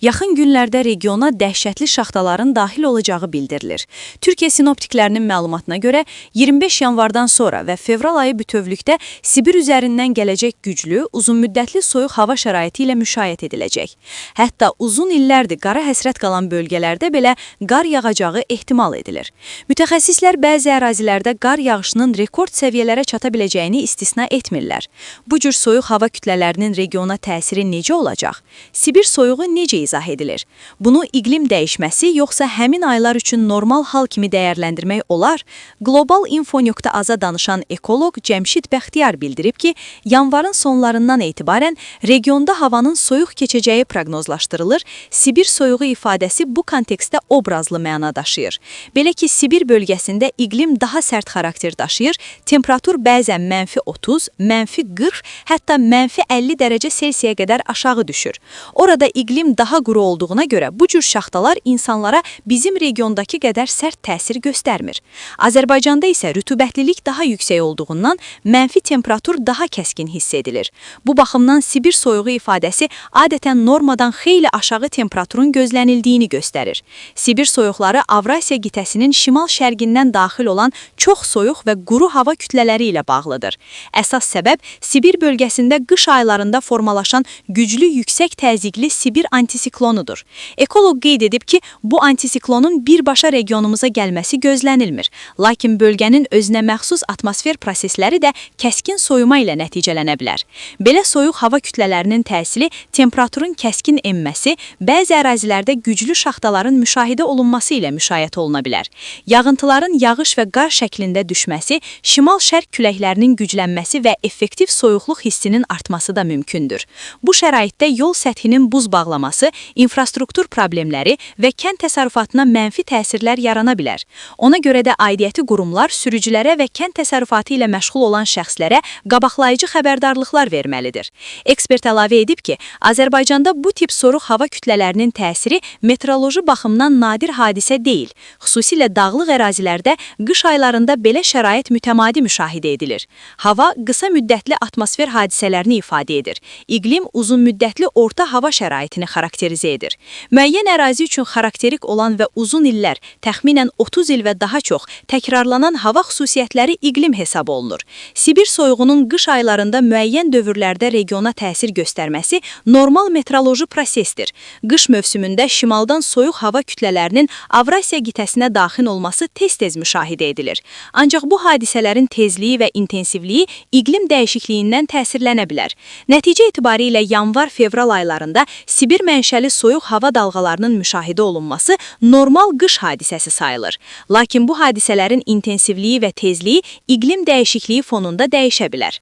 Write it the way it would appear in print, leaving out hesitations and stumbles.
Yaxın günlərdə regiona dəhşətli şaxtaların daxil olacağı bildirilir. Türkiyə sinoptiklərinin məlumatına görə 25 yanvardan sonra və fevral ayı bütövlükdə Sibir üzərindən gələcək güclü, uzunmüddətli soyuq hava şəraiti ilə müşayiət ediləcək. Hətta uzun illərdir qara həsrət qalan bölgələrdə belə qar yağacağı ehtimal edilir. Mütəxəssislər bəzi ərazilərdə qar yağışının rekord səviyyələrə çata biləcəyini istisna etmirlər. Bu cür soyuq hava kütlələrinin regiona təsiri necə olacaq? Sibir soyuğu necə izah edilir? Bunu iqlim dəyişməsi yoxsa həmin aylar üçün normal hal kimi dəyərləndirmək olar? Global Info.az-a danışan ekoloq Cəmşid Bəxtiyar bildirib ki, yanvarın sonlarından etibarən regionda havanın soyuq keçəcəyi proqnozlaşdırılır. Sibir soyuğu ifadəsi bu kontekstdə obrazlı məna daşıyır. Belə ki, Sibir bölgəsində iqlim daha sərt xarakter daşıyır, temperatur bəzən -30, -40, hətta -50 dərəcə Selsiyə qədər aşağı düşür. Orada iqlim daha quru olduğuna görə bu cür şaxtalar insanlara bizim regiondakı qədər sərt təsir göstərmir. Azərbaycanda isə rütubətlilik daha yüksək olduğundan mənfi temperatur daha kəskin hiss edilir. Bu baxımdan Sibir soyuğu ifadəsi adətən normadan xeyli aşağı temperaturun gözlənildiyini göstərir. Sibir soyuqları Avrasiya qitəsinin şimal-şərqindən daxil olan çox soyuq və quru hava kütlələri ilə bağlıdır. Əsas səbəb Sibir bölgəsində qış aylarında formalaşan güclü yüksək təzyiqli Sibir antisiklonudur. Ekoloq qeyd edib ki, bu antisiklonun birbaşa regionumuza gəlməsi gözlənilmir. Lakin bölgənin özünə məxsus atmosfer prosesləri də kəskin soyuma ilə nəticələnə bilər. Belə soyuq hava kütlələrinin təsiri temperaturun kəskin enməsi, bəzi ərazilərdə güclü şaxtaların müşahidə olunması ilə müşayiət oluna bilər. Yağıntıların yağış və qar şəklində düşməsi, şimal-şərq küləklərinin güclənməsi və effektiv soyuqluq hissinin artması da mümkündür. Bu şəraitdə yol səthinin buz bağlaması, infrastruktur problemləri və kənd təsərrüfatına mənfi təsirlər yarana bilər. Ona görə də aidiyyəti qurumlar sürücülərə və kənd təsərrüfatı ilə məşğul olan şəxslərə qabaqlayıcı xəbərdarlıqlar verməlidir. Ekspert əlavə edib ki, Azərbaycanda bu tip soyuq hava kütlələrinin təsiri meteoroloji baxımdan nadir hadisə deyil. Xüsusilə dağlıq ərazilərdə qış aylarında belə şərait mütəmadi müşahidə edilir. Hava qısa müddətli atmosfer hadisələrini ifadə edir. İqlim uzun müddətli orta hava şəraitini xarakterizə edir. Müəyyən ərazi üçün xarakterik olan və uzun illər, təxminən 30 il və daha çox təkrarlanan hava xüsusiyyətləri iqlim hesab olunur. Sibir soyuğunun qış aylarında müəyyən dövrlərdə regiona təsir göstərməsi normal meteoroloji prosesdir. Qış mövsümündə şimaldan soyuq hava kütlələrinin Avrasiya qitəsinə daxil olması tez-tez müşahidə edilir. Ancaq bu hadisələrin tezliyi və intensivliyi iqlim dəyişikliyindən təsirlənə bilər. Nəticə etibarilə yanvar-fevral aylarında Sibir mənşəli soyuq hava dalğalarının müşahidə olunması normal qış hadisəsi sayılır. Lakin bu hadisələrin intensivliyi və tezliyi iqlim dəyişikliyi fonunda dəyişə bilər.